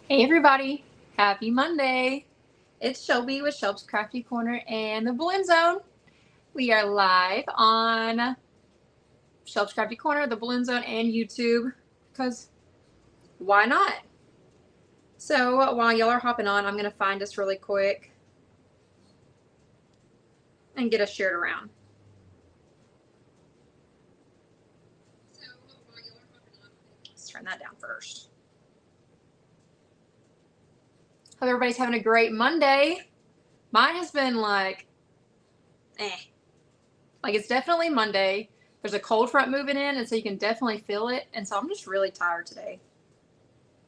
Hey everybody, happy Monday. It's Shelby with Shelb's Crafty Corner and the Balloon Zone. We are live on Shelb's Crafty Corner, the Balloon Zone, and YouTube because why not? So while y'all are hopping on, I'm going to find us really quick and get us shared around. Let's turn that down first. Hope everybody's having a great Monday. Mine has been like it's definitely Monday. There's a cold front moving in, and so you can definitely feel it. And so I'm just really tired today.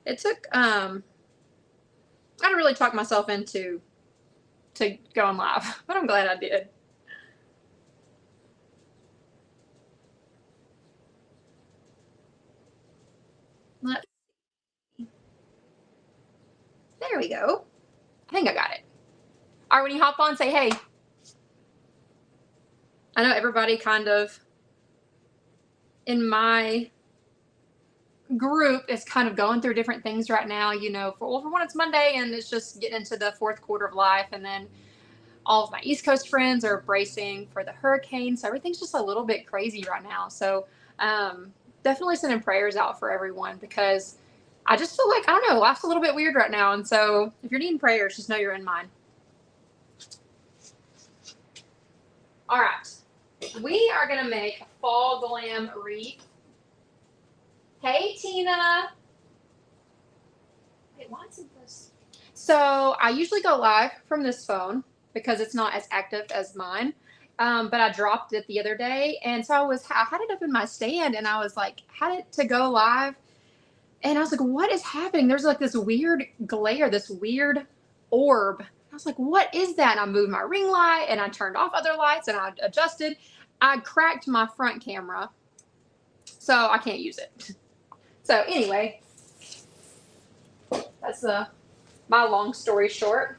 It took I didn't really talk myself into going live, but I'm glad I did. Let's see. There we go. I think I got it. All right, when you hop on, say hey. I know everybody kind of in my group is kind of going through different things right now, for one, it's Monday and it's just getting into the fourth quarter of life. And then all of my East Coast friends are bracing for the hurricane. So everything's just a little bit crazy right now. So definitely sending prayers out for everyone because I just feel like, I don't know, life's a little bit weird right now. And so if you're needing prayers, just know you're in mine. All right. We are going to make a fall glam wreath. Hey, Tina. Wait, why isn't this? So I usually go live from this phone because it's not as active as mine. But I dropped it the other day. And so I had it up in my stand and I was like, had it to go live. And I was like, what is happening? There's like this weird glare, this weird orb. I was like, what is that? And I moved my ring light and I turned off other lights and I adjusted. I cracked my front camera, so I can't use it. So anyway, that's my long story short.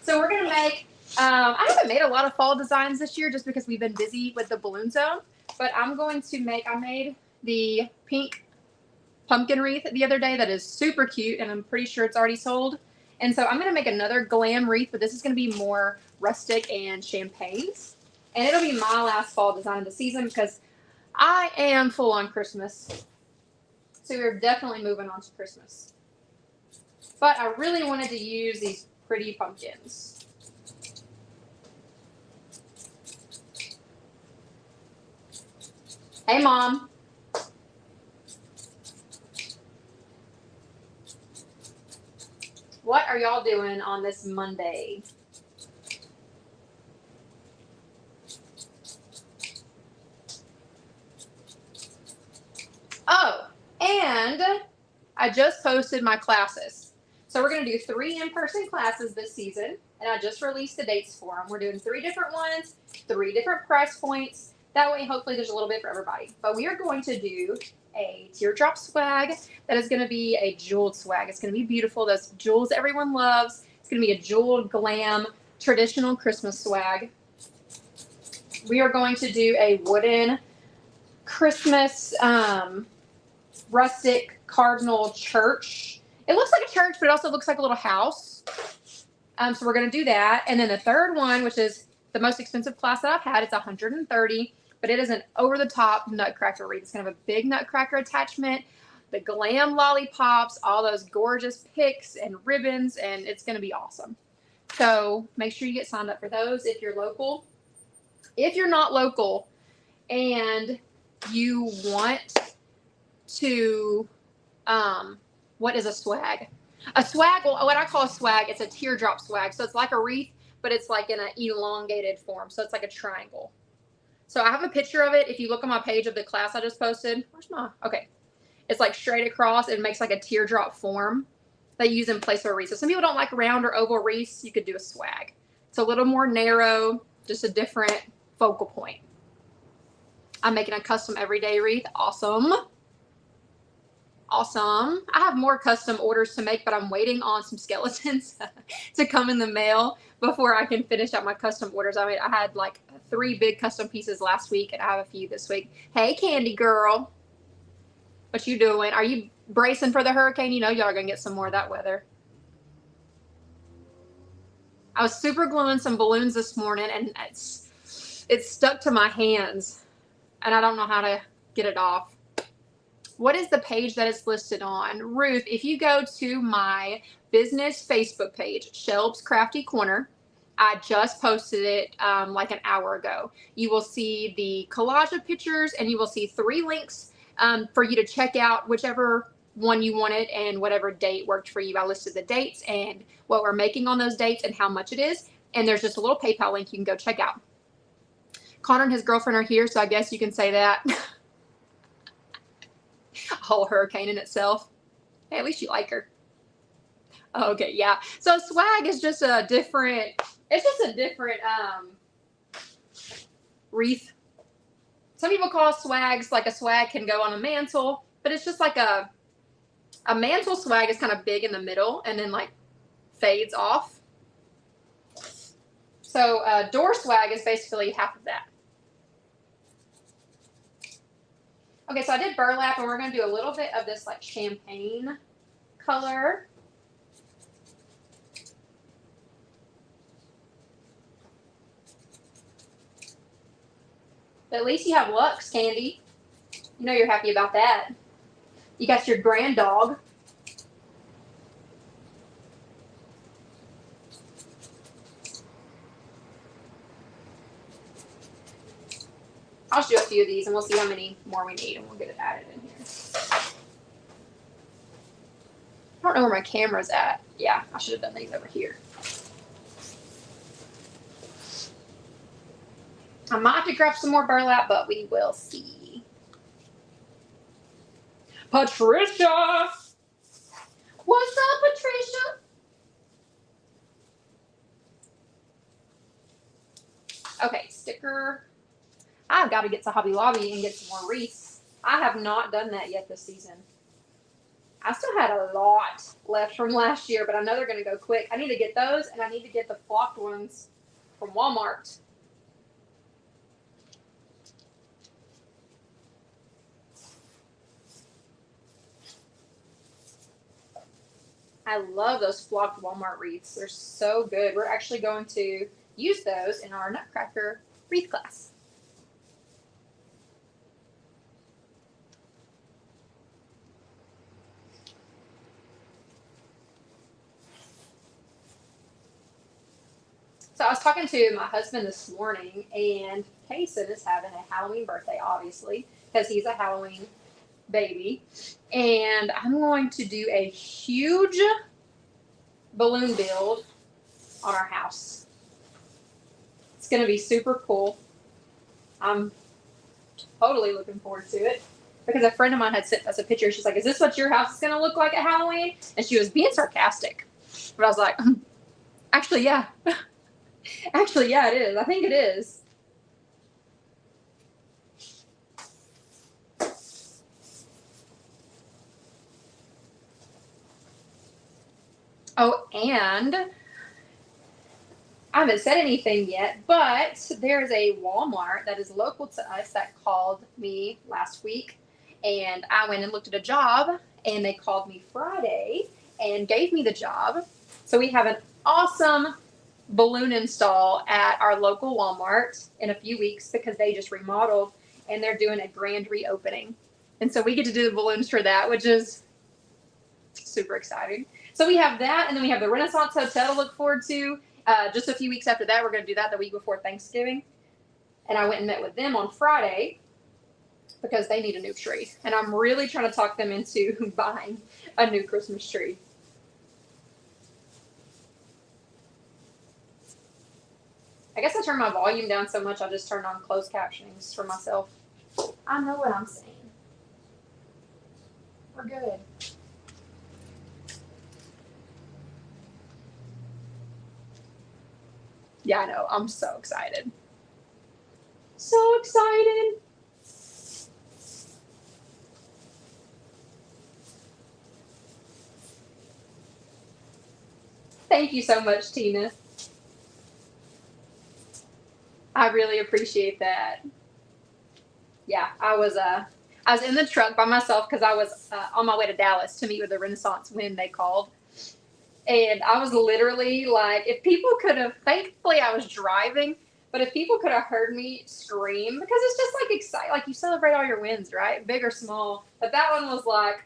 So we're going to make, I haven't made a lot of fall designs this year just because we've been busy with the Balloon Zone. But I made the pink pumpkin wreath the other day that is super cute, and I'm pretty sure it's already sold. And so I'm going to make another glam wreath, but this is going to be more rustic and champagnes. And it'll be my last fall design of the season because I am full on Christmas. So we're definitely moving on to Christmas. But I really wanted to use these pretty pumpkins. Hey, Mom. What are y'all doing on this Monday? Oh, and I just posted my classes. So we're going to do 3 in-person classes this season, and I just released the dates for them. We're doing 3 different ones, 3 different price points. That way, hopefully, there's a little bit for everybody. But we are going to do a teardrop swag that is going to be a jeweled swag. It's going to be beautiful. Those jewels everyone loves. It's going to be a jeweled glam traditional Christmas swag. We are going to do a wooden Christmas rustic cardinal church. It looks like a church, but it also looks like a little house. So we're going to do that. And then the third one, which is the most expensive class that I've had, it's $130, but it is an over-the-top nutcracker wreath. It's going to have a big nutcracker attachment, the glam lollipops, all those gorgeous picks and ribbons, and it's going to be awesome. So make sure you get signed up for those if you're local. If you're not local and you want to, what is a swag? A swag, well, what I call a swag, it's a teardrop swag. So it's like a wreath, but it's like in an elongated form. So it's like a triangle. So I have a picture of it. If you look on my page of the class I just posted, okay. It's like straight across. It makes like a teardrop form that you use in place of a wreath. So some people don't like round or oval wreaths. You could do a swag. It's a little more narrow, just a different focal point. I'm making a custom everyday wreath. Awesome. Awesome. I have more custom orders to make, but I'm waiting on some skeletons to come in the mail before I can finish out my custom orders. I had like 3 big custom pieces last week, and I have a few this week. Hey, Candy Girl. What you doing? Are you bracing for the hurricane. You know, y'all are going to get some more of that weather. I was super gluing some balloons this morning, and it's stuck to my hands, and I don't know how to get it off. What is the page that it's listed on? Ruth, if you go to my business Facebook page, Shelb's Crafty Corner, I just posted it like an hour ago. You will see the collage of pictures, and you will see 3 links for you to check out whichever one you wanted and whatever date worked for you. I listed the dates and what we're making on those dates and how much it is. And there's just a little PayPal link you can go check out. Connor and his girlfriend are here, so I guess you can say that. A whole hurricane in itself. Hey, at least you like her. Okay, yeah. So swag is just a different, it's just a different wreath. Some people call swags, like a swag can go on a mantle, but it's just like a mantle swag is kind of big in the middle and then like fades off. So door swag is basically half of that. Okay, so I did burlap, and we're going to do a little bit of this like champagne color. But at least you have Lux, Candy. You know you're happy about that. You got your grand dog. I'll just do a few of these, and we'll see how many more we need, and we'll get it added in here. I don't know where my camera's at. Yeah, I should have done these over here. I might have to grab some more burlap, but we will see. Patricia! What's up, Patricia? Okay, sticker. I've got to get to Hobby Lobby and get some more wreaths. I have not done that yet this season. I still had a lot left from last year, but I know they're going to go quick. I need to get those, and I need to get the flocked ones from Walmart. I love those flocked Walmart wreaths. They're so good. We're actually going to use those in our Nutcracker wreath class. So I was talking to my husband this morning, and Payson is having a Halloween birthday, obviously, because he's a Halloween baby. And I'm going to do a huge balloon build on our house. It's going to be super cool. I'm totally looking forward to it, because a friend of mine had sent us a picture. She's like, "Is this what your house is going to look like at Halloween?" And she was being sarcastic. But I was like, actually, yeah. Actually, yeah, it is. I think it is. Oh, and I haven't said anything yet, but there's a Walmart that is local to us that called me last week, and I went and looked at a job, and they called me Friday and gave me the job. So we have an awesome balloon install at our local Walmart in a few weeks, because they just remodeled and they're doing a grand reopening. And so we get to do the balloons for that, which is super exciting. So we have that, and then we have the Renaissance Hotel to look forward to. Just a few weeks after that, we're going to do that the week before Thanksgiving. And I went and met with them on Friday because they need a new tree. And I'm really trying to talk them into buying a new Christmas tree. I guess I turned my volume down so much I just turned on closed captionings for myself. I know what I'm saying. We're good. Yeah, I know. I'm so excited. So excited. Thank you so much, Tina. I really appreciate that. Yeah, I was in the truck by myself because I was on my way to Dallas to meet with the Renaissance when they called. And I was literally like, if people could have, thankfully I was driving, but if people could have heard me scream, because it's just like exciting, like you celebrate all your wins, right? Big or small. But that one was like,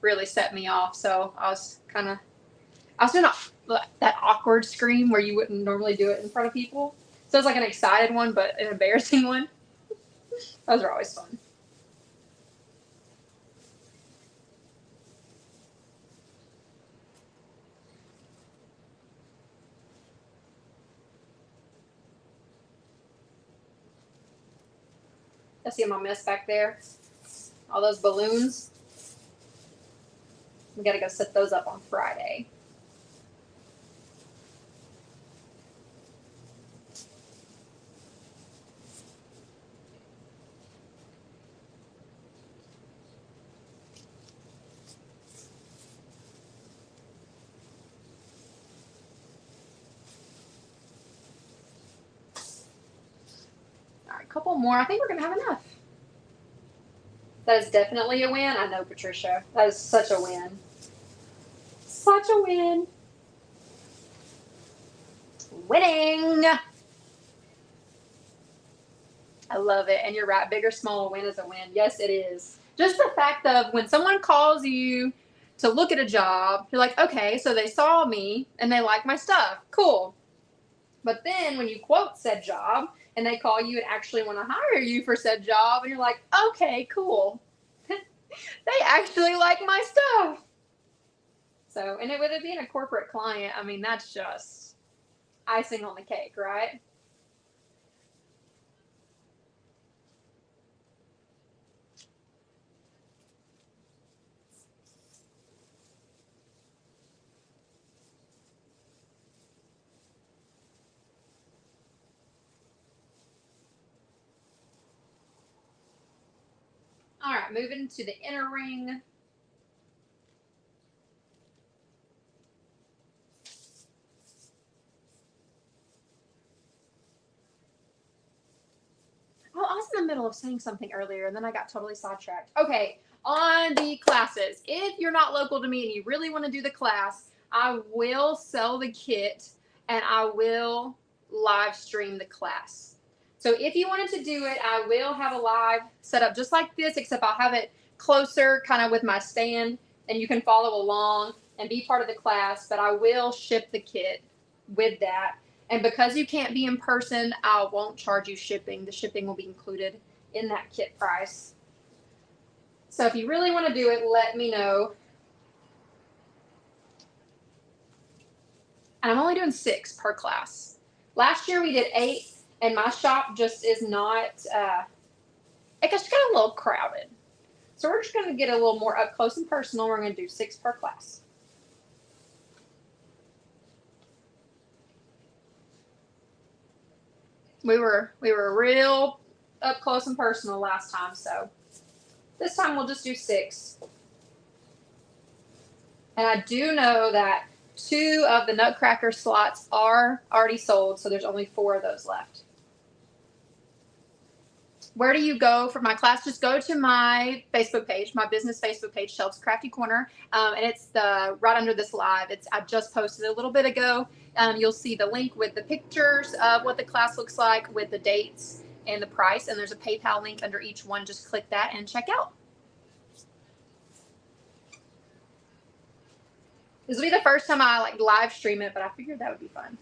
really set me off. So I was doing that awkward scream where you wouldn't normally do it in front of people. So it's like an excited one, but an embarrassing one. Those are always fun. I see my mess back there. All those balloons. We got to go set those up on Friday. All right, a couple more. I think we're going to have enough. That is definitely a win. I know, Patricia. That is such a win. Such a win. Winning. I love it. And you're right. Big or small, a win is a win. Yes, it is. Just the fact of when someone calls you to look at a job, you're like, okay, so they saw me and they like my stuff. Cool. But then when you quote said job and they call you and actually want to hire you for said job, and you're like, okay, cool. They actually like my stuff. So, and with it being a corporate client, I mean, that's just icing on the cake, right? All right, moving to the inner ring. Oh, I was in the middle of saying something earlier, and then I got totally sidetracked. Okay, on the classes. If you're not local to me and you really want to do the class, I will sell the kit, and I will live stream the class. So if you wanted to do it, I will have a live set up just like this, except I'll have it closer, kind of with my stand, and you can follow along and be part of the class, but I will ship the kit with that. And because you can't be in person, I won't charge you shipping. The shipping will be included in that kit price. So if you really want to do it, let me know. And I'm only doing 6 per class. Last year we did 8, and my shop just is not, it just got a little crowded. So we're just going to get a little more up close and personal. We're going to do 6 per class. We were real up close and personal last time, so this time we'll just do 6. And I do know that 2 of the Nutcracker slots are already sold, so there's only 4 of those left. Where do you go for my class? Just go to my Facebook page, my business Facebook page, Shelf's Crafty Corner, and it's right under this live. I just posted a little bit ago. You'll see the link with the pictures of what the class looks like, with the dates and the price, and there's a PayPal link under each one. Just click that and check out. This will be the first time I live stream it, but I figured that would be fun.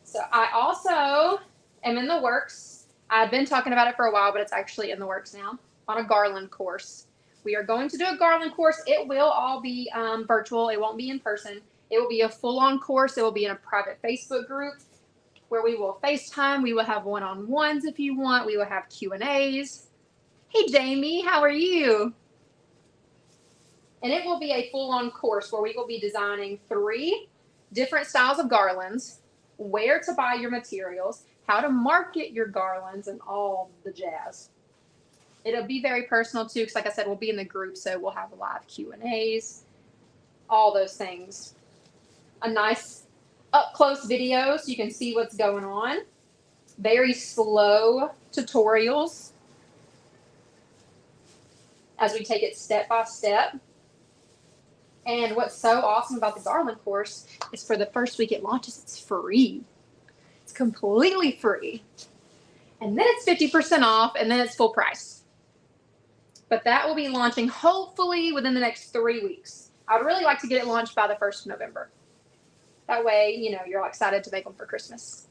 So I also am in the works. I've been talking about it for a while, but it's actually in the works now, on a garland course. We are going to do a garland course. It will all be virtual. It won't be in person. It will be a full-on course. It will be in a private Facebook group where we will FaceTime. We will have one-on-ones if you want. We will have Q&As. Hey, Jamie, how are you? And it will be a full-on course where we will be designing 3 different styles of garlands, where to buy your materials, how to market your garlands, and all the jazz. It'll be very personal too, because like I said, we'll be in the group, so we'll have live Q&As, all those things. A nice up-close video so you can see what's going on. Very slow tutorials. as we take it step by step. And what's so awesome about the Garland course is for the first week it launches, it's free. It's completely free. And then it's 50% off, and then it's full price. But that will be launching hopefully within the next 3 weeks. I'd really like to get it launched by the 1st of November. That way, you know, you're all excited to make them for Christmas.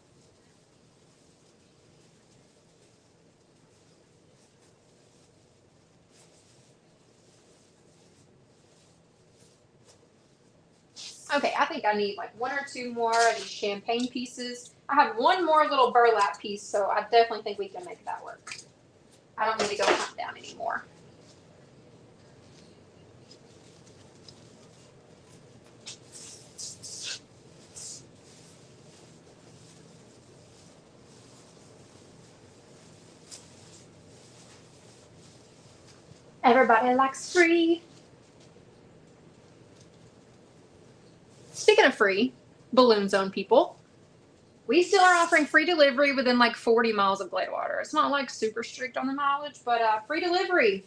Okay, I think I need like 1 or 2 more of these champagne pieces. I have 1 more little burlap piece, so I definitely think we can make that work. I don't need to go hunt down anymore. Everybody likes free. Speaking of free, Balloon Zone people, we still are offering free delivery within like 40 miles of Gladewater. It's not like super strict on the mileage, but free delivery.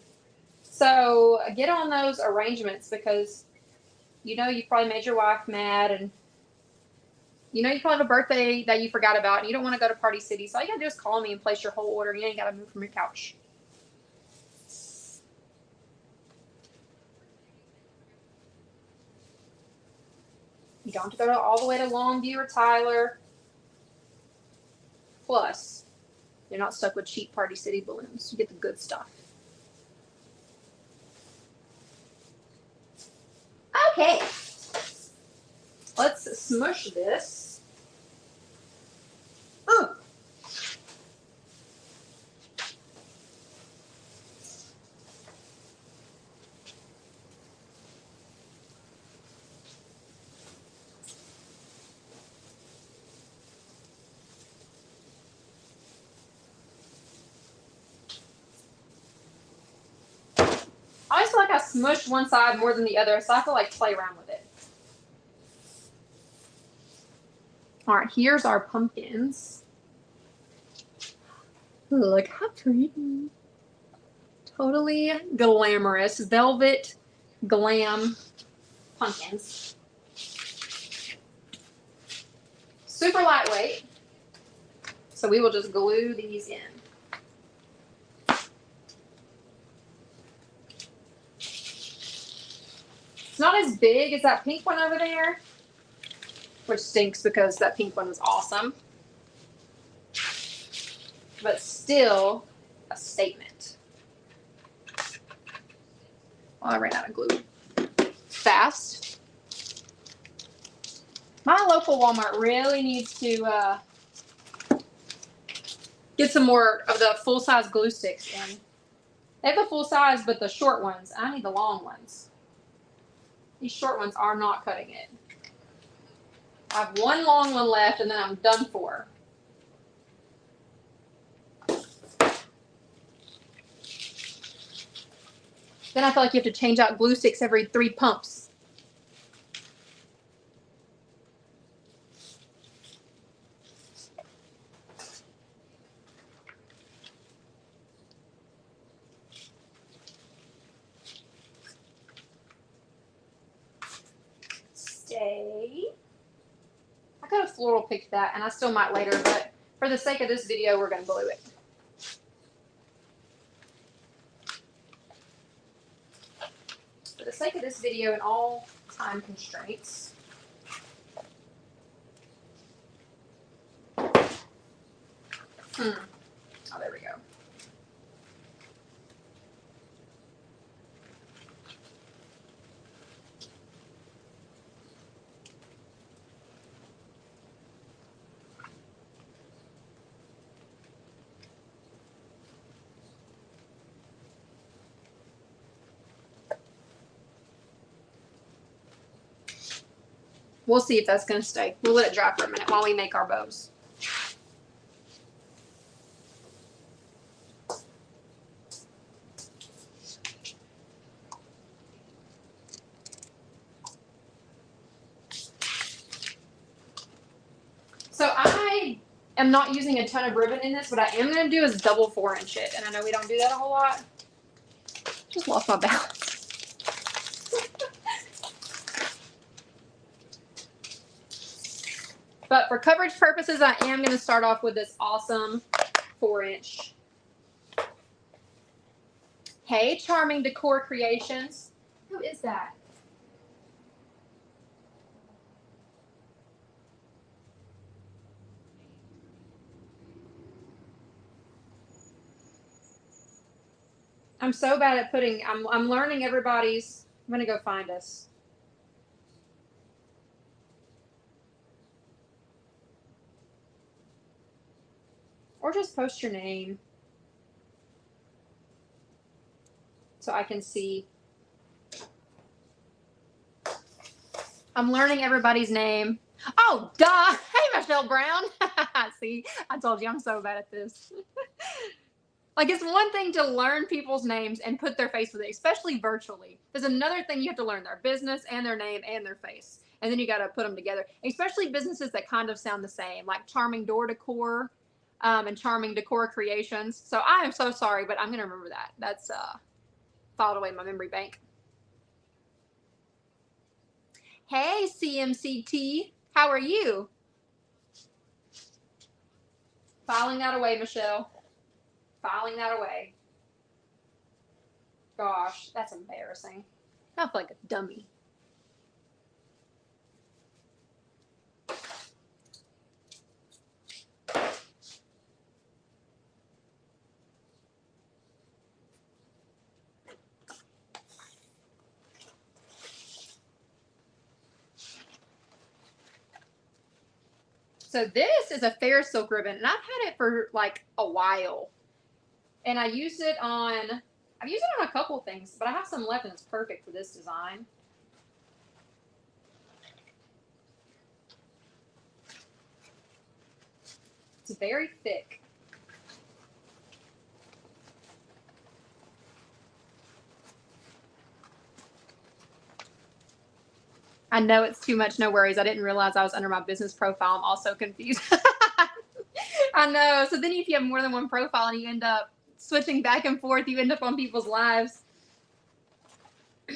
So get on those arrangements because you know you probably made your wife mad, and you know you probably have a birthday that you forgot about and you don't want to go to Party City. So all you gotta do is call me and place your whole order. You ain't gotta move from your couch. You don't have to go all the way to Longview or Tyler. Plus, you're not stuck with cheap Party City balloons. You get the good stuff. Okay. Let's smush this. Ooh. I always feel like I smush one side more than the other, so I have to like play around with it. All right, here's our pumpkins. Look how pretty. Totally glamorous velvet glam pumpkins. Super lightweight. So we will just glue these in. It's not as big as that pink one over there, which stinks because that pink one was awesome. But still a statement. Well, I ran out of glue fast. My local Walmart really needs to get some more of the full-size glue sticks in. They have the full size, but the short ones. I need the long ones. These short ones are not cutting it. I have one long one left, and then I'm done for. Then I feel like you have to change out glue sticks every 3 pumps. Stay. I could have floral picked that, and I still might later, but for the sake of this video, we're going to glue it. For the sake of this video and all time constraints, oh, there we go. We'll see if that's going to stay. We'll let it dry for a minute while we make our bows. So I am not using a ton of ribbon in this. What I am going to do is double 4-inch it. And I know we don't do that a whole lot. Just lost my balance. But for coverage purposes, I am going to start off with this awesome 4-inch. Hey, Charming Decor Creations. Who is that? I'm so bad at putting, I'm learning everybody's, I'm going to go find us. Or just post your name so I can see. I'm learning everybody's name. Oh, duh. Hey, Michelle Brown. See, I told you I'm so bad at this. Like, it's one thing to learn people's names and put their face with it, especially virtually. There's another thing you have to learn their business and their name and their face. And then you got to put them together, especially businesses that kind of sound the same, like Charming Door Decor and Charming Decor Creations. So I am so sorry, but I'm going to remember that. That's filed away in my memory bank. Hey, CMCT. How are you? Filing that away, Michelle. Filing that away. Gosh, that's embarrassing. I feel like a dummy. So this is a fair silk ribbon, and I've had it for like a while. And I've used it on a couple things, but I have some left and it's perfect for this design. It's very thick. I know it's too much, no worries. I didn't realize I was under my business profile. I'm also confused. I know. So then if you have more than one profile and you end up switching back and forth, you end up on people's lives.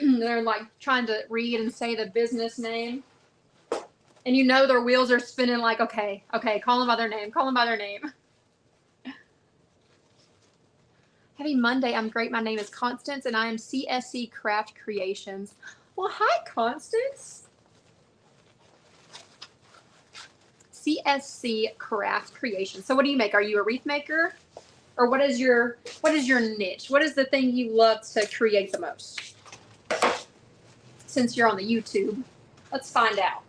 They're like trying to read and say the business name. And you know their wheels are spinning like, okay, call them by their name. Call them by their name. Happy Monday. I'm great. My name is Constance, and I am CSC Craft Creations. Well, hi, Constance. CSC Craft Creations. So what do you make? Are you a wreath maker? Or what is your niche? What is the thing you love to create the most? Since you're on the YouTube, let's find out.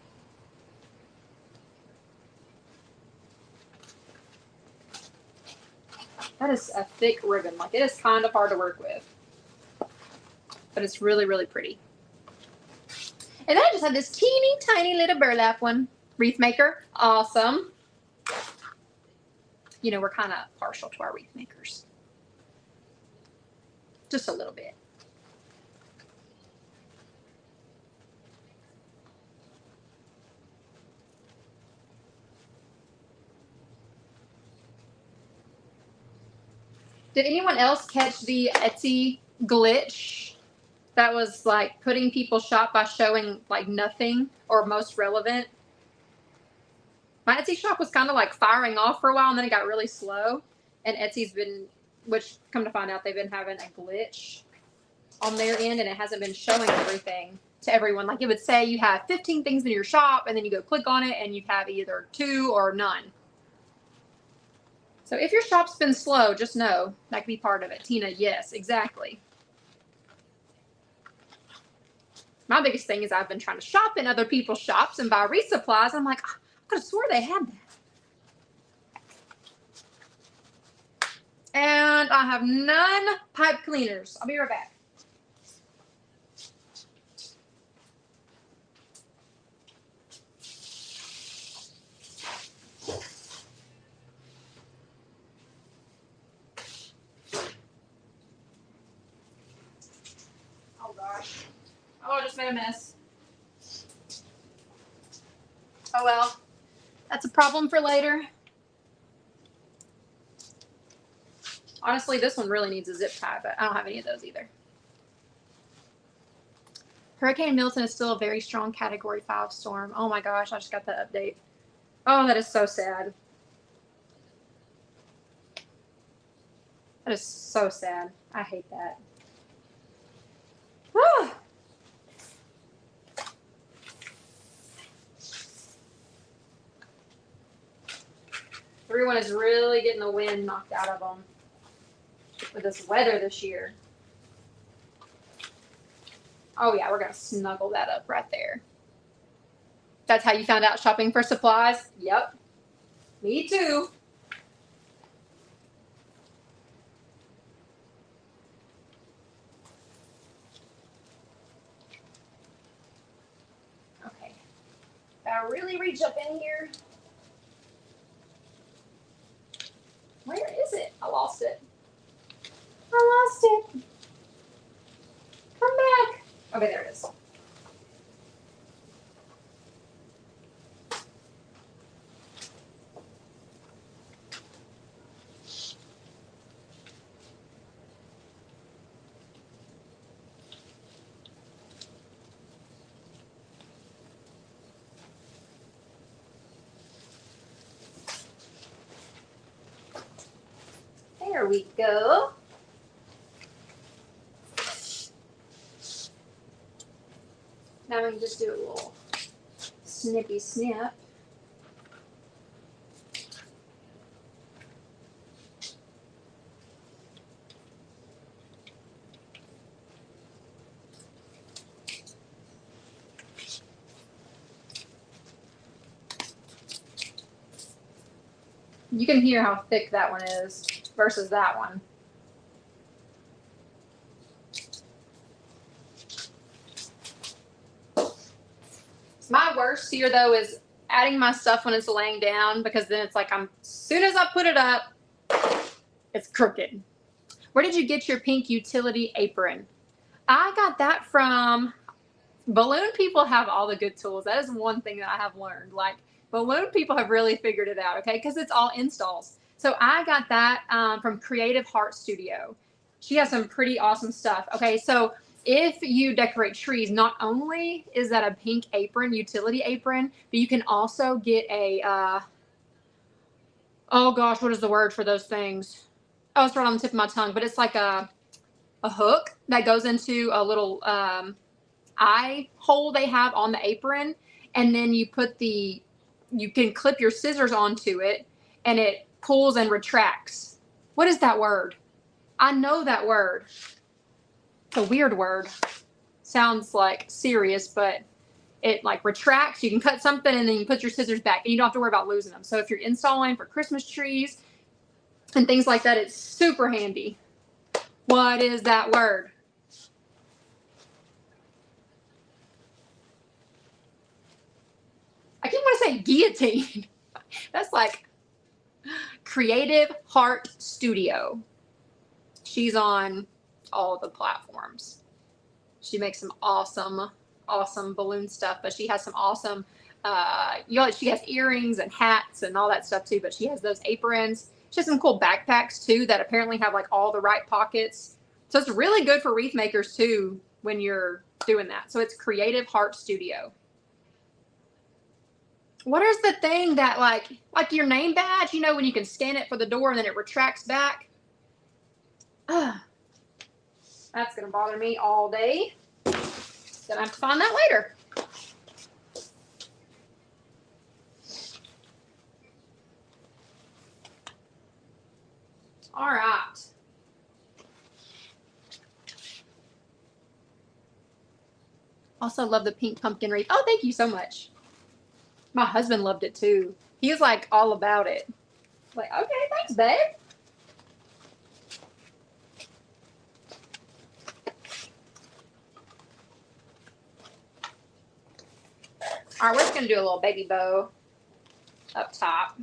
That is a thick ribbon. Like, it is kind of hard to work with. But it's really, really pretty. And then I just have this teeny tiny little burlap one. Wreath maker. Awesome. You know, we're kind of partial to our wreath makers. Just a little bit. Did anyone else catch the Etsy glitch that was like putting people shop by showing like nothing or most relevant? My Etsy shop was kind of like firing off for a while, and then it got really slow. And Etsy's been, which come to find out, they've been having a glitch on their end, and it hasn't been showing everything to everyone. Like, it would say you have 15 things in your shop, and then you go click on it, and you have either 2 or none. So if your shop's been slow, just know that could be part of it. Tina, yes, exactly. My biggest thing is I've been trying to shop in other people's shops and buy resupplies. I'm like, I could have swore they had that. And I have none pipe cleaners. I'll be right back. Oh gosh. Oh, I just made a mess. Oh well. That's a problem for later. Honestly, this one really needs a zip tie, but I don't have any of those either. Hurricane Milton is still a very strong Category 5 storm. Oh my gosh, I just got that update. Oh, that is so sad. That is so sad. I hate that. Ah. Everyone is really getting the wind knocked out of them with this weather this year. Oh yeah, we're going to snuggle that up right there. That's how you found out shopping for supplies? Yep. Me too. Okay. Gotta really reach up in here. Where is it? I lost it. I lost it. Come back. Okay, there it is. There we go. Now we can just do a little snippy snip. You can hear how thick that one is versus that one. My worst fear though is adding my stuff when it's laying down, because then it's like as soon as I put it up, it's crooked. Where did you get your pink utility apron? I got that from Balloon People. Have all the good tools. That is one thing that I have learned. Like, Balloon People have really figured it out, okay? Because it's all installs. So I got that from Creative Heart Studio. She has some pretty awesome stuff. Okay, so if you decorate trees, not only is that a pink apron, utility apron, but you can also get a, oh gosh, what is the word for those things? Oh, it's right on the tip of my tongue, but it's like a hook that goes into a little eye hole they have on the apron, and then you can clip your scissors onto it, and it pulls and retracts. What is that word? I know that word. It's a weird word. Sounds like serious, but it like retracts. You can cut something and then you put your scissors back, and you don't have to worry about losing them. So if you're installing for Christmas trees and things like that, it's super handy. What is that word? I keep want to say guillotine. That's like Creative Heart Studio. She's on all the platforms. She makes some awesome balloon stuff, but she has some awesome, she has earrings and hats and all that stuff too, but she has those aprons. She has some cool backpacks too that apparently have like all the right pockets. So it's really good for wreath makers too when you're doing that. So it's Creative Heart Studio. What is the thing that like your name badge, when you can scan it for the door and then it retracts back? That's going to bother me all day. Gonna have to find that later. All right. Also love the pink pumpkin wreath. Oh, thank you so much. My husband loved it too. He was like all about it. Like, okay, thanks, babe. All right, we're just going to do a little baby bow up top.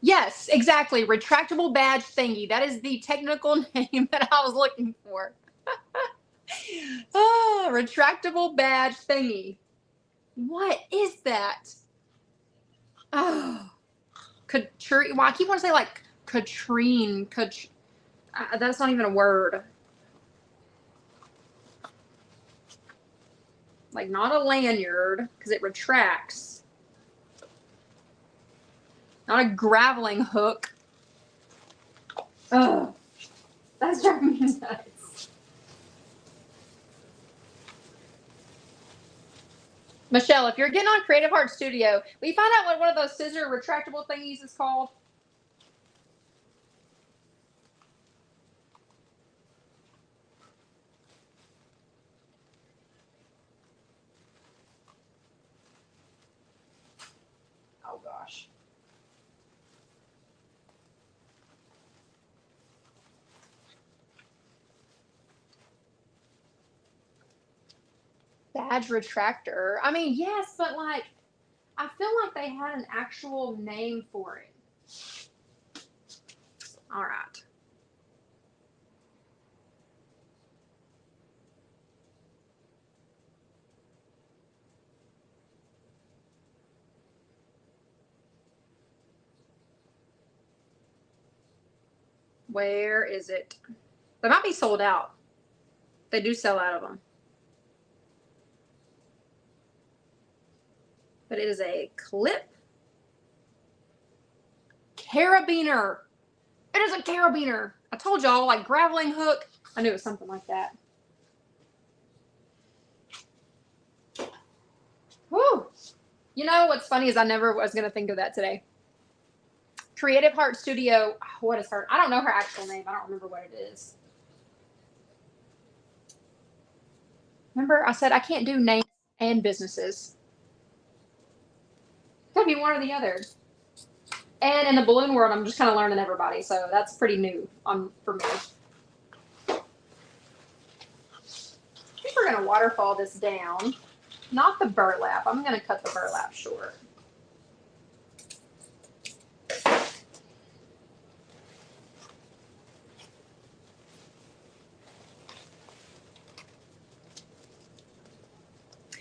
Yes, exactly. Retractable badge thingy. That is the technical name that I was looking for. Retractable badge thingy. What is that? Oh, Katrine. Well, I keep wanting to say like Katrine. That's not even a word. Like not a lanyard because it retracts. Not a graveling hook. Oh, that's driving me nuts. Michelle, if you're getting on Creative Heart Studio, will you find out what one of those scissor retractable thingies is called? Oh gosh. Badge retractor. I mean, yes, but like, I feel like they had an actual name for it. All right. Where is it? They might be sold out. They do sell out of them. But it is a clip carabiner. It is a carabiner. I told y'all, like graveling hook. I knew it was something like that. Whew. You know what's funny is I never was going to think of that today. Creative Heart Studio. What is her? I don't know her actual name. I don't remember what it is. Remember, I said I can't do names and businesses. Could be one or the other. And in the balloon world, I'm just kind of learning everybody, so that's pretty new for me. I think we're going to waterfall this down. Not the burlap. I'm going to cut the burlap short.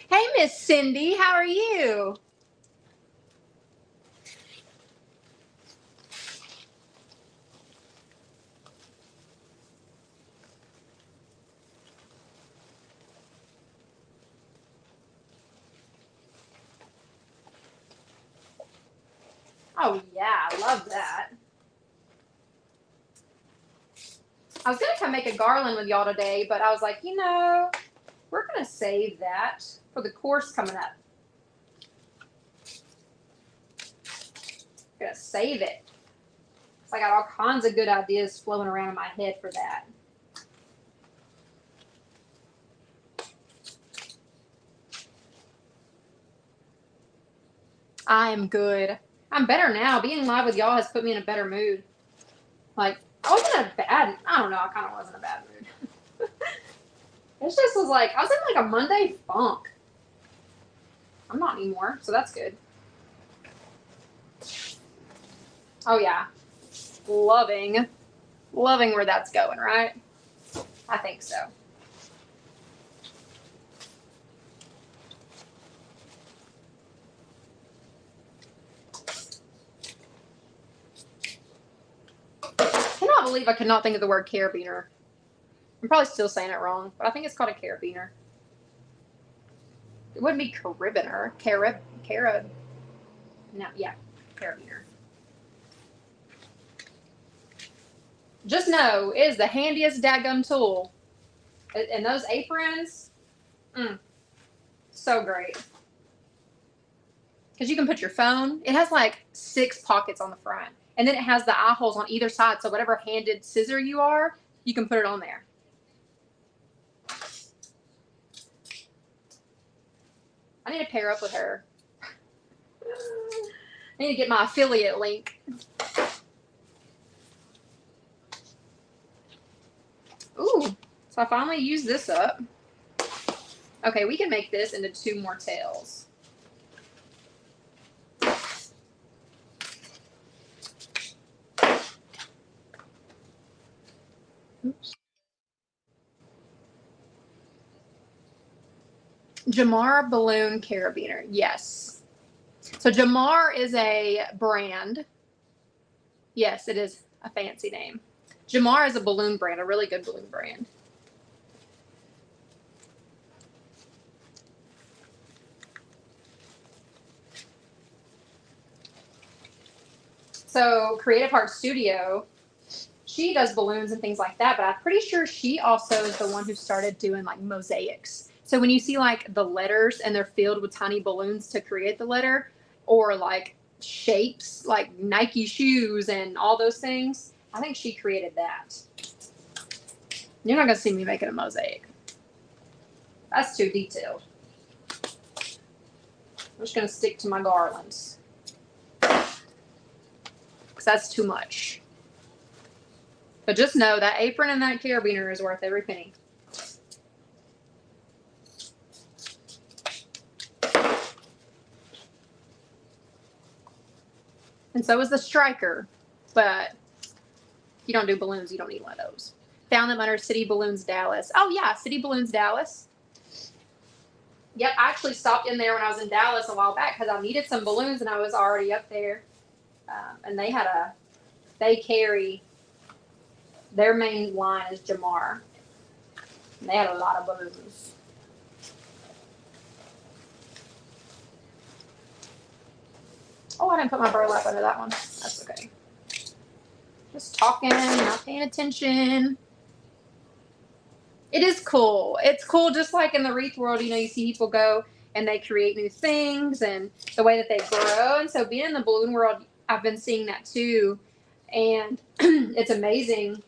Hey, Miss Cindy, how are you? Oh, yeah, I love that. I was going to come make a garland with y'all today, but I was like, you know, we're going to save that for the course coming up. Going to save it. So I got all kinds of good ideas flowing around in my head for that. I am good. I'm better now. Being live with y'all has put me in a better mood. Like, I wasn't in a bad, I don't know, I kind of was in a bad mood. It just was like, I was in like a Monday funk. I'm not anymore, so that's good. Oh yeah. Loving where that's going, right? I think so. I cannot believe I could not think of the word carabiner. I'm probably still saying it wrong, but I think it's called a carabiner. It wouldn't be carabiner. No, yeah, carabiner. Just know it is the handiest dadgum tool. And those aprons, so great. Because you can put your phone. It has like 6 pockets on the front. And then it has the eye holes on either side. So whatever handed scissor you are, you can put it on there. I need to pair up with her. I need to get my affiliate link. Ooh, so I finally used this up. Okay, we can make this into 2 more tails. Oops. Jamar Balloon Carabiner. Yes. So Jamar is a brand. Yes, it is a fancy name. Jamar is a balloon brand, a really good balloon brand. So Creative Heart Studio, she does balloons and things like that, but I'm pretty sure she also is the one who started doing like mosaics. So when you see like the letters and they're filled with tiny balloons to create the letter, or like shapes like Nike shoes and all those things, I think she created that. You're not going to see me making a mosaic. That's too detailed. I'm just going to stick to my garlands, because that's too much. But just know that apron and that carabiner is worth every penny. And so is the striker. But if you don't do balloons, you don't need one of those. Found them under City Balloons Dallas. Oh, yeah, City Balloons Dallas. Yep, I actually stopped in there when I was in Dallas a while back because I needed some balloons and I was already up there. And they carry, their main line is Jamar. And they had a lot of balloons. Oh, I didn't put my burlap under that one. That's okay. Just talking, not paying attention. It is cool. It's cool just like in the wreath world, you know, you see people go and they create new things and the way that they grow. And so being in the balloon world, I've been seeing that too. And it's amazing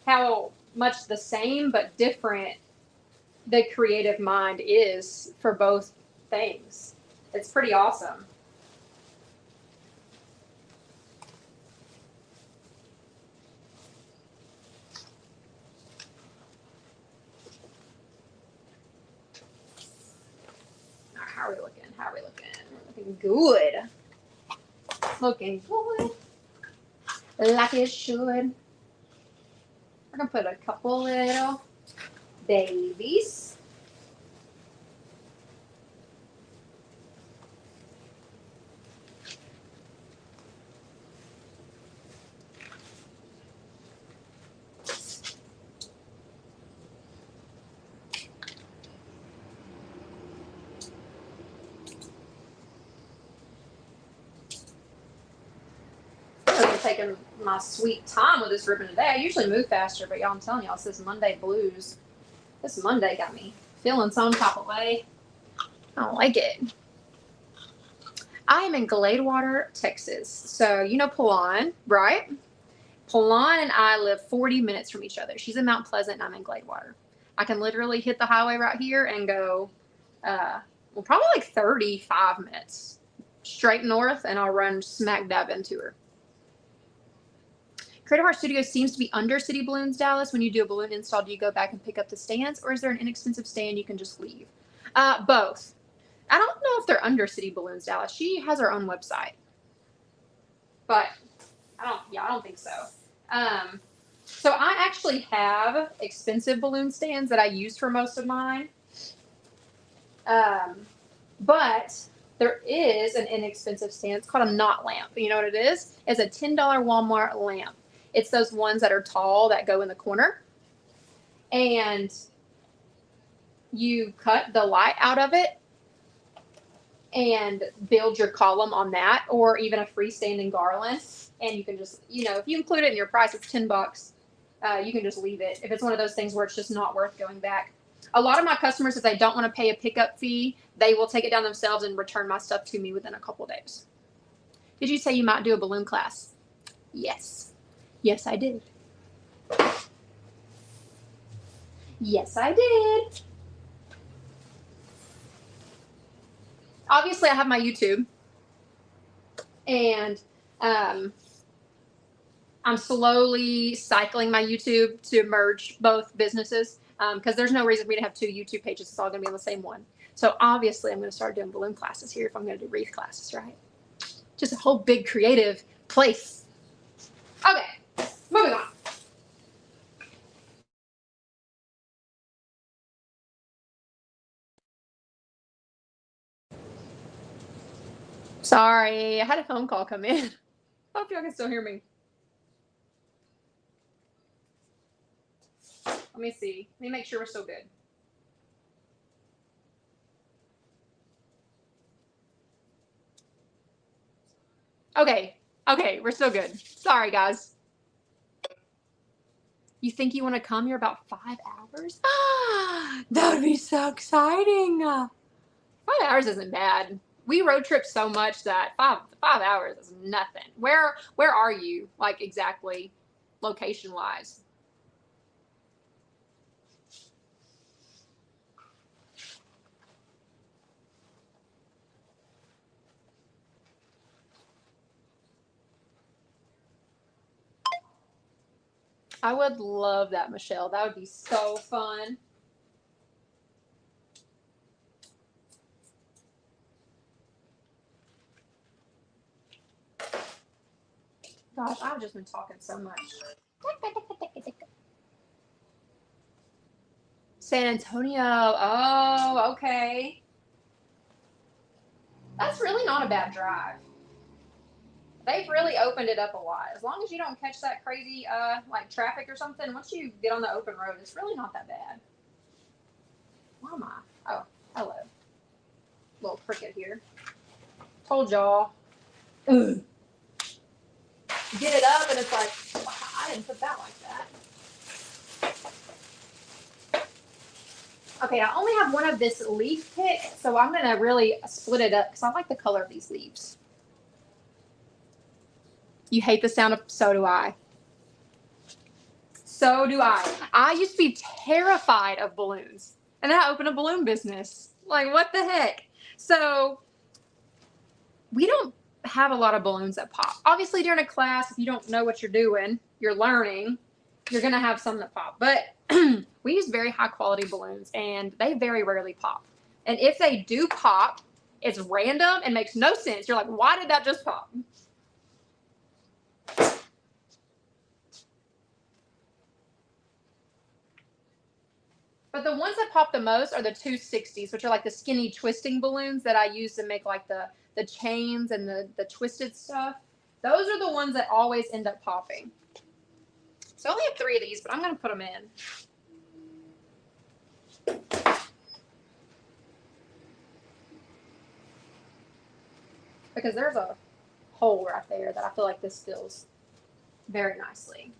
how much the same but different the creative mind is for both things. It's pretty awesome. How are we looking? How are we looking? We're looking good. Looking good. Like it should. We're going to put a couple little babies. I'm taking my sweet time with this ribbon today. I usually move faster, but y'all, I'm telling y'all, it's this Monday blues. This Monday got me feeling some type of way. I don't like it. I am in Gladewater, Texas. So, you know Paulon, right? Paulon and I live 40 minutes from each other. She's in Mount Pleasant and I'm in Gladewater. I can literally hit the highway right here and go, well, probably like 35 minutes straight north, and I'll run smack dab into her. Creative Heart Studio seems to be under City Balloons Dallas. When you do a balloon install, do you go back and pick up the stands, or is there an inexpensive stand you can just leave? Both. I don't know if they're under City Balloons Dallas. She has her own website, but I don't think so. So I actually have expensive balloon stands that I use for most of mine. But there is an inexpensive stand. It's called a knot lamp. You know what it is? It's a $10 Walmart lamp. It's those ones that are tall that go in the corner. And you cut the light out of it and build your column on that, or even a freestanding garland. And you can just, you know, if you include it in your price, it's $10. You can just leave it. If it's one of those things where it's just not worth going back. A lot of my customers, if they don't want to pay a pickup fee, they will take it down themselves and return my stuff to me within a couple days. Did you say you might do a balloon class? Yes. Yes, I did. Yes, I did. Obviously, I have my YouTube. And I'm slowly cycling my YouTube to merge both businesses, because there's no reason for me to have two YouTube pages. It's all going to be on the same one. So obviously, I'm going to start doing balloon classes here if I'm going to do wreath classes, right? Just a whole big creative place. Okay, moving on. Sorry, I had a phone call come in. Hope y'all can still hear me. Let me see. Let me make sure we're still good. Okay. Okay, we're still good. Sorry, guys. You think you want to come? You're about 5 hours? That would be so exciting. 5 hours isn't bad. We road trip so much that 5 hours is nothing. Where are you, like, exactly, location wise? I would love that, Michelle. That would be so fun. Gosh, I've just been talking so much. San Antonio. Oh, okay. That's really not a bad drive. They've really opened it up a lot. As long as you don't catch that crazy like traffic or something, once you get on the open road, it's really not that bad. Why am I? Oh, hello. Little cricket here. Told y'all. Ugh. Get it up and it's like, I didn't put that like that. Okay, I only have one of this leaf pick, so I'm going to really split it up because I like the color of these leaves. You hate the sound of, so do I. So do I. I used to be terrified of balloons, and then I opened a balloon business. Like, what the heck? So we don't have a lot of balloons that pop. Obviously, during a class, if you don't know what you're doing, you're learning, you're going to have some that pop. But we use very high quality balloons, and they very rarely pop. And if they do pop, it's random and makes no sense. You're like, why did that just pop? But the ones that pop the most are the 260s, which are like the skinny twisting balloons that I use to make like the chains and the twisted stuff. Those are the ones that always end up popping. So I only have 3 of these, but I'm going to put them in. Because there's a hole right there that I feel like this fills very nicely.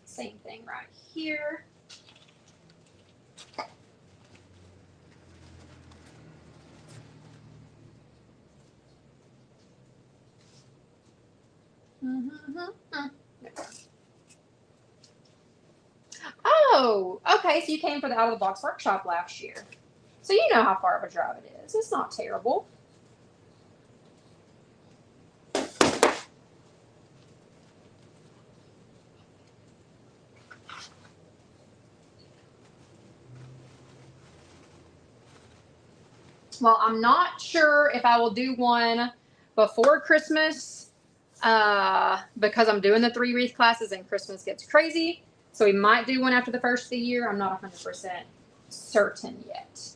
Same thing right here. Oh, okay. So you came for the out of the box workshop last year. So you know how far of a drive it is. It's not terrible. Well, I'm not sure if I will do one before Christmas because I'm doing the 3 wreath classes and Christmas gets crazy. So we might do one after the first of the year. I'm not 100% certain yet.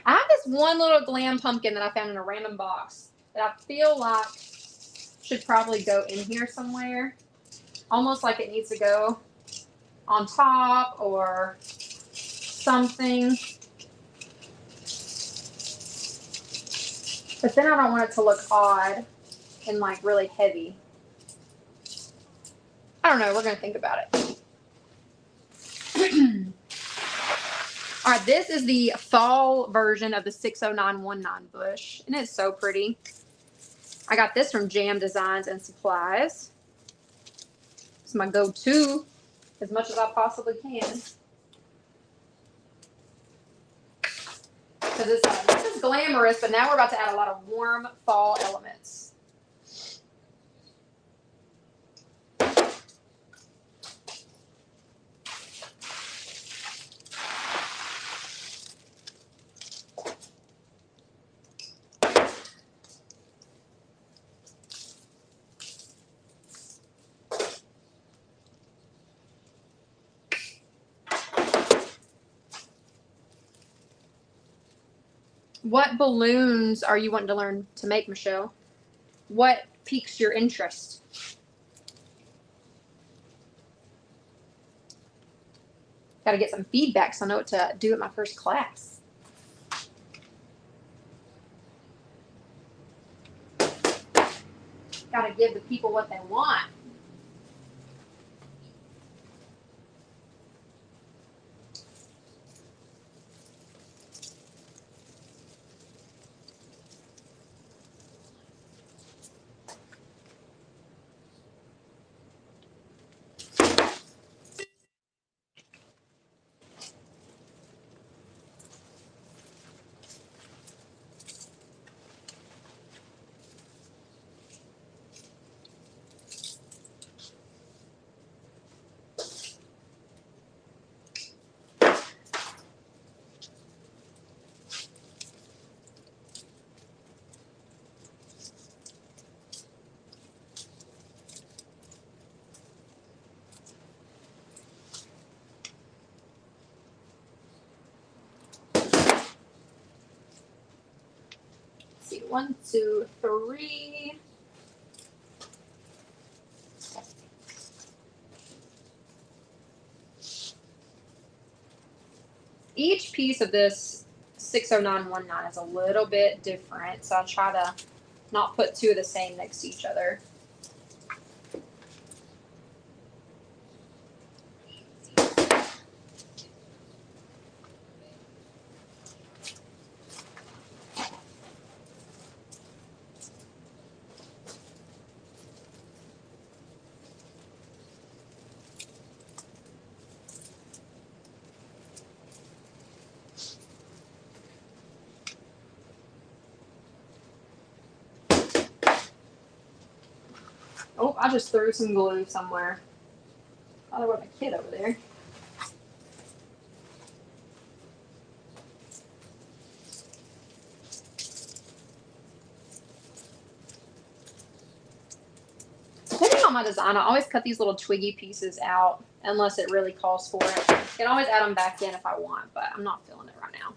I have this one little glam pumpkin that I found in a random box that I feel like should probably go in here somewhere. Almost like it needs to go on top or something. But then I don't want it to look odd and like really heavy. I don't know. We're going to think about it. All right. This is the fall version of the 60919 bush. And it's so pretty. I got this from Jam Designs and Supplies. It's my go-to as much as I possibly can. Because this is glamorous, but now we're about to add a lot of warm fall elements. What balloons are you wanting to learn to make, Michelle? What piques your interest? Got to get some feedback so I know what to do at my first class. Got to give the people what they want. See, 1, 2, 3. Each piece of this 60919 is a little bit different, so I'll try to not put two of the same next to each other. Oh, I just threw some glue somewhere. Oh, there was a kid over there. Depending on my design, I always cut these little twiggy pieces out unless it really calls for it. I can always add them back in if I want, but I'm not feeling it right now.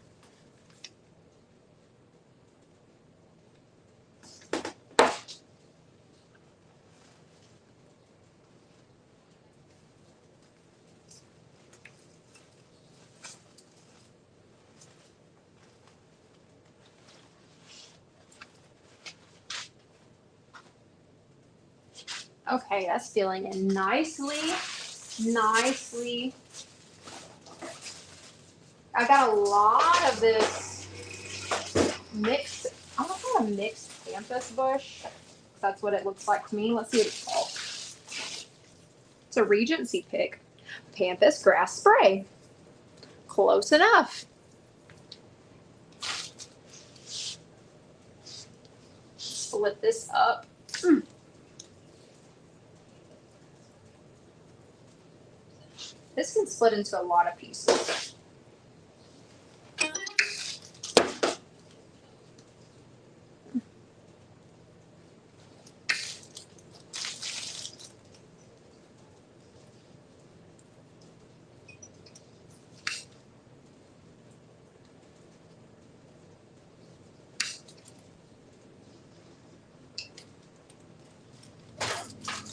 Okay, that's filling in nicely. I got a lot of this mixed, I want to call it a mixed pampas bush. That's what it looks like to me. Let's see what it's called. It's a Regency pick. Pampas grass spray. Close enough. Split this up. This can split into a lot of pieces.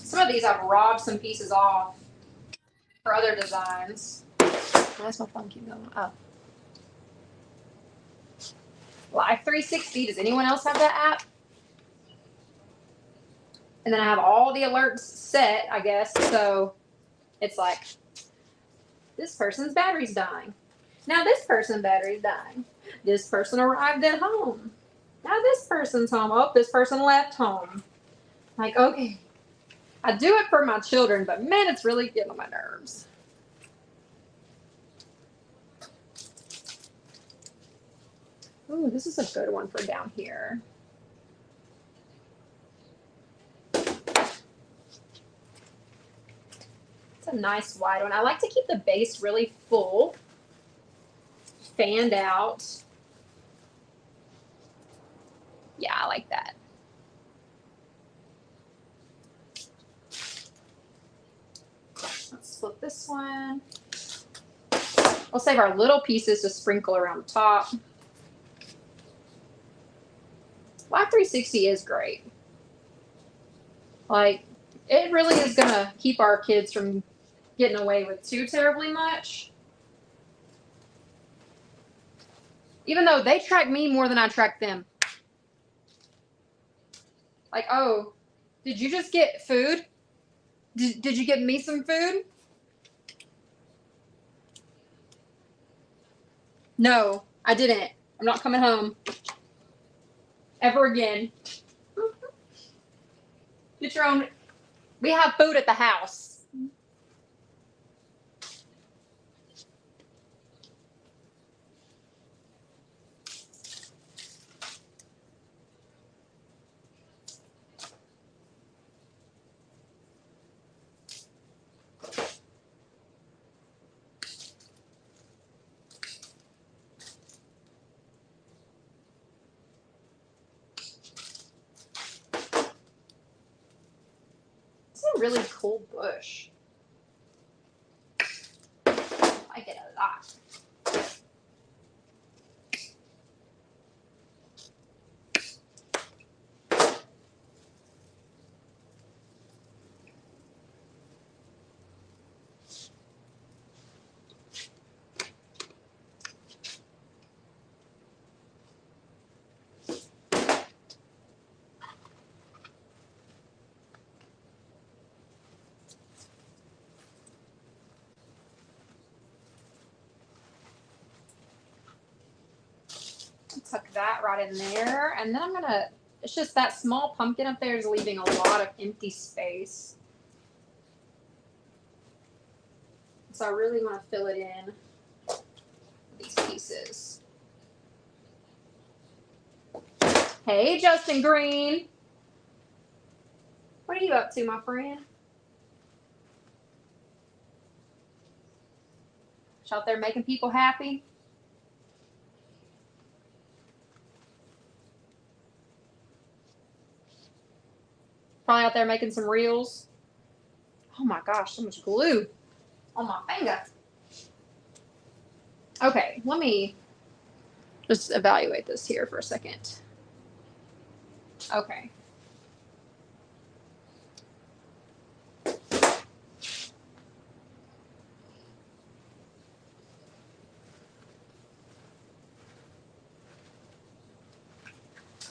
Some of these I've robbed some pieces off for other designs. Why's my phone keep going? Oh. Life 360. Does anyone else have that app? And then I have all the alerts set, I guess. So it's like, this person's battery's dying. Now this person's battery's dying. This person arrived at home. Now this person's home. Oh, this person left home. Like, okay. I do it for my children, but man, it's really getting on my nerves. Ooh, this is a good one for down here. It's a nice wide one. I like to keep the base really full, fanned out. Yeah, I like that. Let's flip this one. We'll save our little pieces to sprinkle around the top. Life 360 is great. Like, it really is going to keep our kids from getting away with too terribly much. Even though they track me more than I track them. Like, oh, did you just get food? Did you get me some food? No, I didn't. I'm not coming home. Ever again. Get your own. We have food at the house. It's a really cool bush. I get a lot. Tuck that right in there. And then I'm going to, it's just that small pumpkin up there is leaving a lot of empty space. So I really want to fill it in with these pieces. Hey, Justin Green. What are you up to, my friend? Just out there making people happy? Probably out there making some reels. Oh my gosh, so much glue on my finger. Okay, let me just evaluate this here for a second. Okay.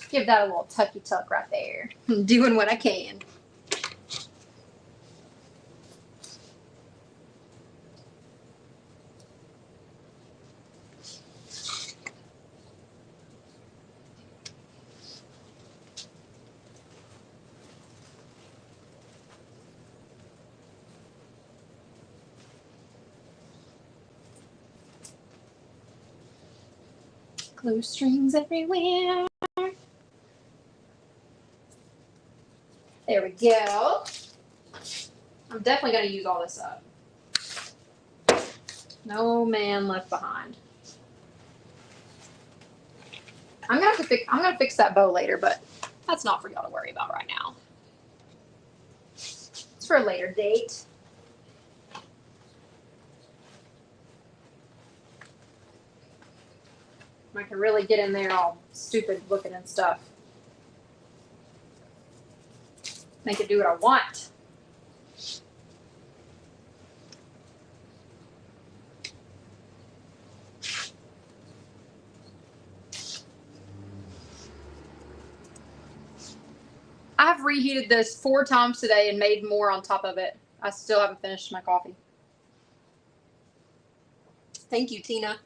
Give that a little tucky tuck right there. I'm doing what I can. Glue strings everywhere. There we go. I'm definitely going to use all this up. No man left behind. I'm gonna fix that bow later, but that's not for y'all to worry about right now. It's for a later date. I can really get in there all stupid looking and stuff. Make it do what I want. I've reheated this 4 times today and made more on top of it. I still haven't finished my coffee. Thank you, Tina.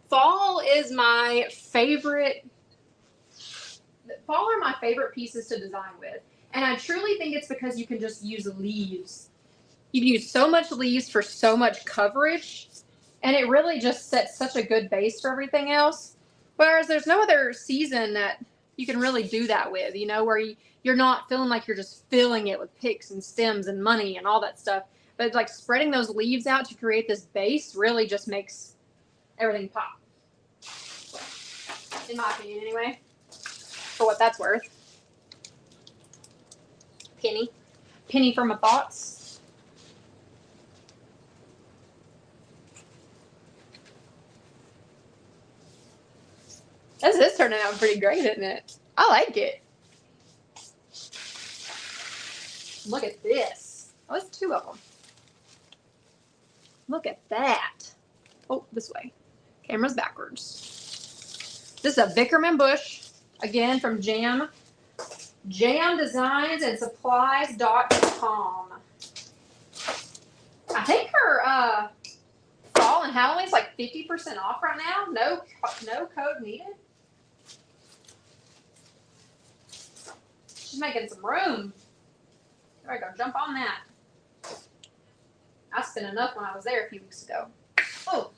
Fall is my favorite. Fall are my favorite pieces to design with. And I truly think it's because you can just use leaves. You can use so much leaves for so much coverage. And it really just sets such a good base for everything else. Whereas there's no other season that you can really do that with, you know, where you're not feeling like you're just filling it with picks and stems and money and all that stuff. But like spreading those leaves out to create this base really just makes everything pop. In my opinion, anyway. For what that's worth. Penny for my thoughts. This is turning out pretty great, isn't it? I like it. Look at this. Oh, it's 2 of them. Look at that. Oh, this way. Camera's backwards. This is a Vickerman bush, again from jamdesignsandsupplies.com. I think her fall and Halloween's like 50% off right now. No code needed. She's making some room. There we go. Jump on that. I spent enough when I was there a few weeks ago. Oh.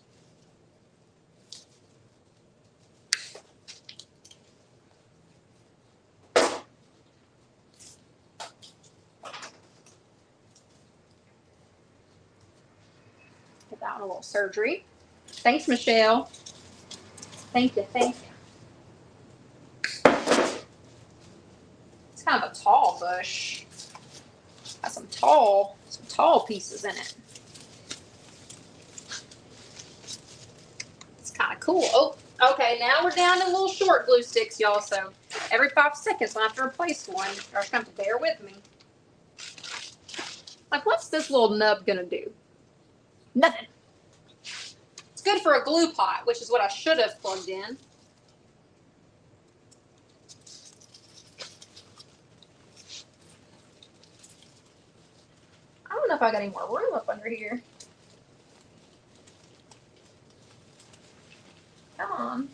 Get that one a little surgery. Thanks, Michelle. Thank you. Thank you. It's kind of a tall bush. Got some tall pieces in it. It's kind of cool. Oh, okay. Now we're down to little short glue sticks, y'all. So every 5 seconds, I have to replace one. You're just gonna have to bear with me. Like, what's this little nub gonna do? Nothing. It's good for a glue pot, which is what I should have plugged in. I don't know if I got any more room up under here. Come on.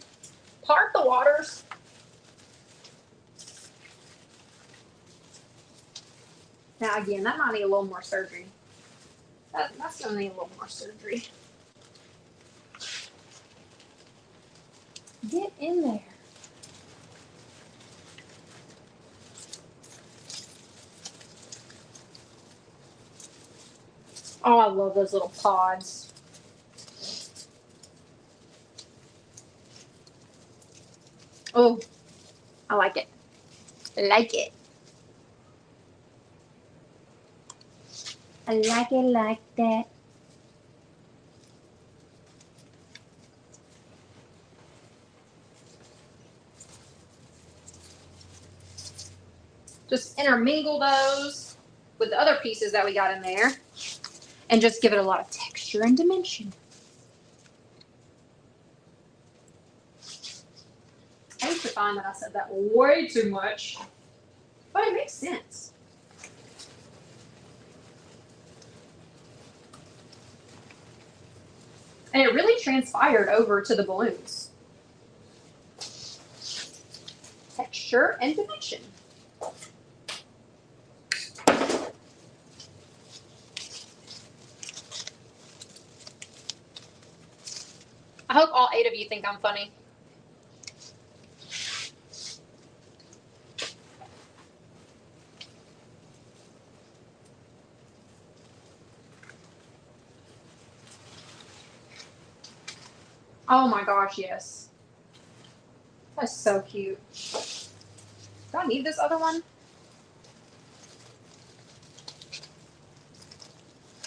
Part the waters. Now again, that might need a little more surgery. That's gonna need a little more surgery. Get in there. Oh, I love those little pods. Oh, I like it. I like it. I like it like that. Just intermingle those with the other pieces that we got in there and just give it a lot of texture and dimension. I used to find that I said that way too much, but it makes sense. And it really transpired over to the balloons. Texture and dimension. I hope all 8 of you think I'm funny. Oh my gosh, yes. That's so cute. Do I need this other one?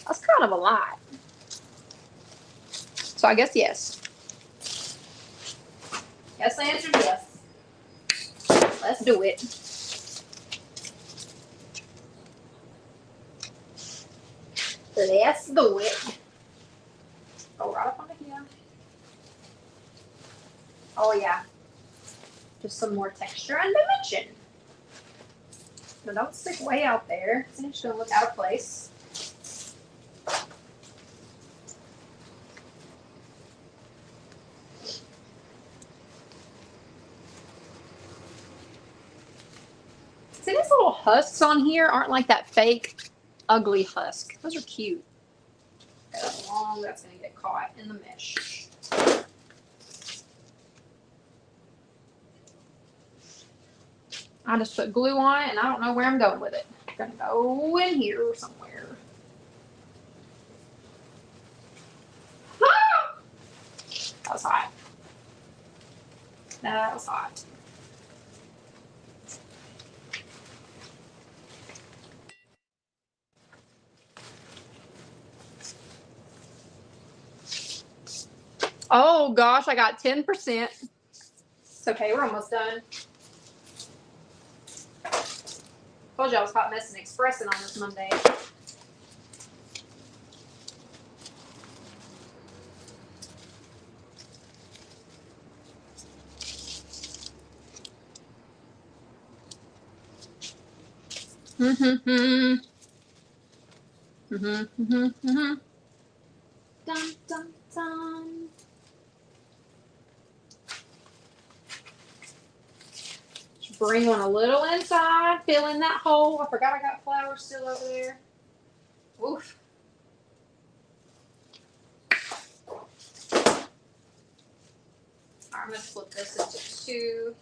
That's kind of a lot. So I guess yes. Yes, the answer is yes. Let's do it. Let's do it. Go right up onto here. Oh yeah. Just some more texture and dimension. Now don't stick way out there. It's just gonna look out of place. See, these little husks on here aren't like that fake, ugly husk. Those are cute. That's long. That's gonna get caught in the mesh. I just put glue on it, and I don't know where I'm going with it. I'm gonna go in here somewhere. Ah! That was hot. That was hot. Oh gosh, I got 10%. So okay. We're almost done. Told you I was hot messing expressing on this Monday. Dun, dun, dun. Just bring one a little inside, fill in that hole. I forgot I got flowers still over there. Oof. I'm going to split this into two.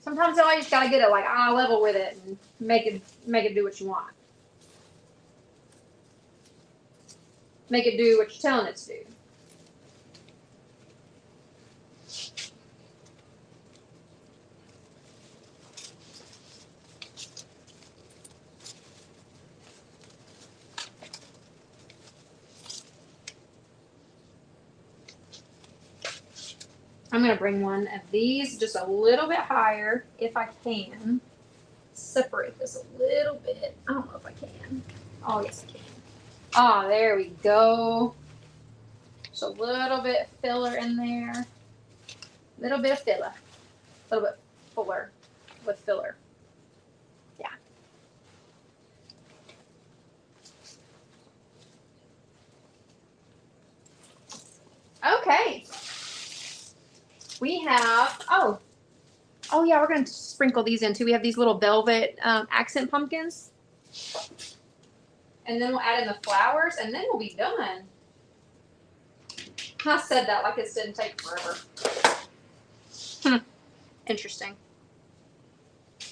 Sometimes you just gotta get it like eye level with it and make it do what you want. Make it do what you're telling it to do. I'm gonna bring one of these just a little bit higher if I can. Separate this a little bit. I don't know if I can. Oh, yes, I can. Oh, there we go. Just a little bit of filler in there. A little bit of filler. A little bit fuller with filler. Yeah. Okay. We have, oh yeah, we're going to sprinkle these in too. We have these little velvet accent pumpkins. And then we'll add in the flowers, and then we'll be done. I said that like it didn't take forever. Interesting.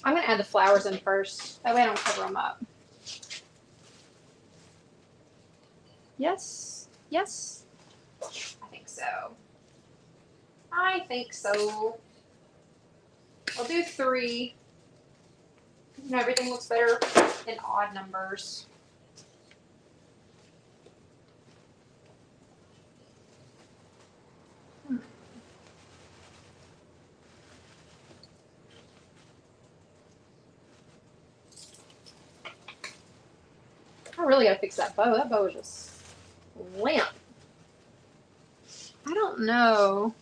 I'm going to add the flowers in first. That way I don't cover them up. Yes. Yes. I think so. I think so. I'll do 3. You know, everything looks better in odd numbers. I really gotta fix that bow. That bow is just limp. I don't know.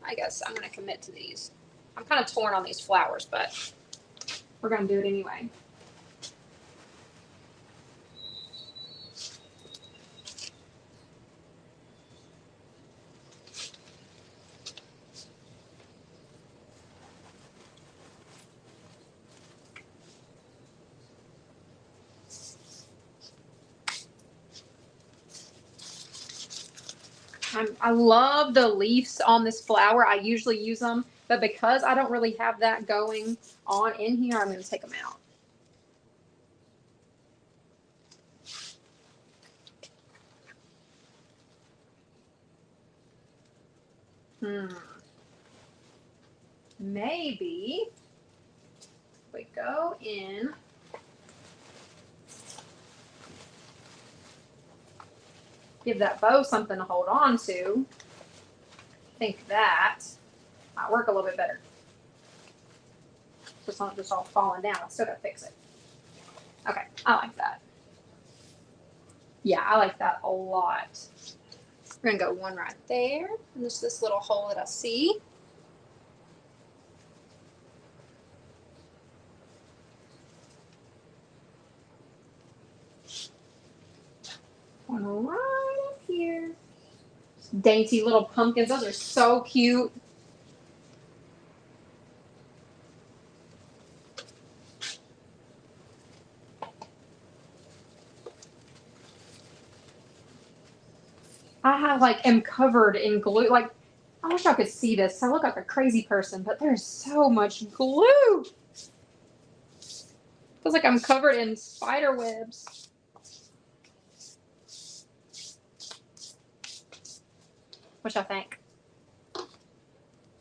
I guess I'm gonna commit to these. I'm kind of torn on these flowers, but we're gonna do it anyway. I love the leaves on this flower. I usually use them, but because I don't really have that going on in here, I'm going to take them out. Maybe we go in. Give that bow something to hold on to. I think that might work a little bit better. Just not just all falling down. I still gotta fix it. Okay, I like that. Yeah, I like that a lot. We're gonna go one right there, and just this little hole that I see. One right up here. Dainty little pumpkins. Those are so cute. I have am covered in glue. Like I wish I could see this. I look like a crazy person, but there's so much glue. Feels like I'm covered in spider webs. What y'all think?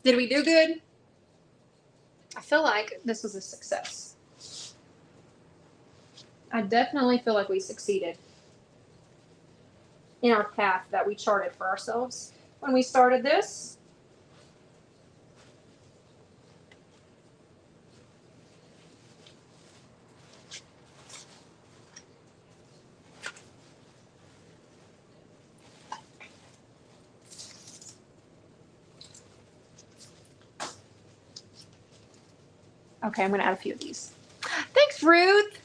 Did we do good? I feel like this was a success. I definitely feel like we succeeded in our path that we charted for ourselves when we started this. Okay, I'm going to add a few of these. Thanks, Ruth.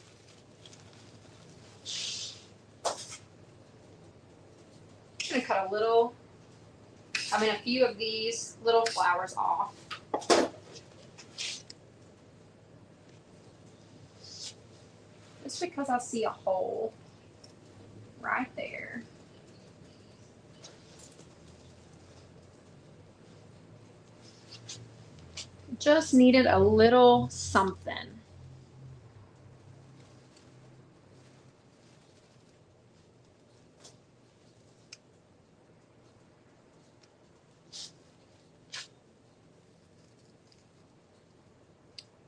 I'm going to cut a few of these little flowers off. Just because I see a hole right there. Just needed a little something.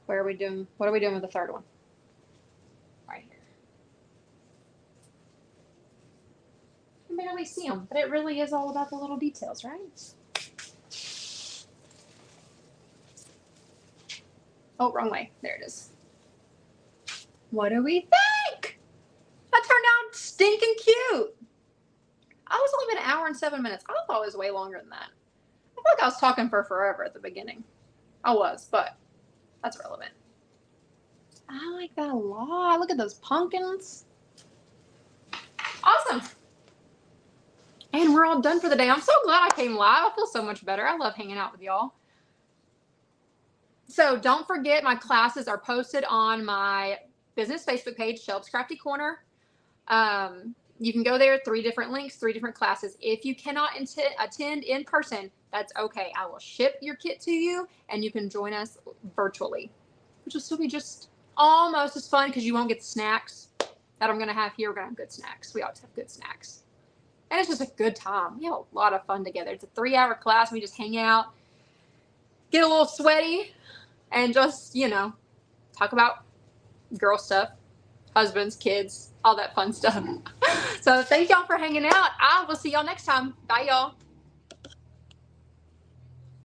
What are we doing with the third one? Right here. You barely see them, but it really is all about the little details, right? Oh, wrong way. There it is. What do we think? That turned out stinking cute. I was only been an hour and 7 minutes. I thought it was way longer than that. I feel like I was talking for forever at the beginning. I was, but that's relevant. I like that a lot. Look at those pumpkins. Awesome. And we're all done for the day. I'm so glad I came live. I feel so much better. I love hanging out with y'all. So don't forget, my classes are posted on my business Facebook page, Shelb's Crafty Corner. You can go there, 3 different links, 3 different classes. If you cannot attend in person, that's okay. I will ship your kit to you and you can join us virtually, which will still be just almost as fun because you won't get the snacks that I'm going to have here. We're going to have good snacks. We always have good snacks. And it's just a good time. We have a lot of fun together. It's a 3-hour class. We just hang out, get a little sweaty, and just, talk about girl stuff, husbands, kids, all that fun stuff. So thank y'all for hanging out. I will see y'all next time. Bye, y'all.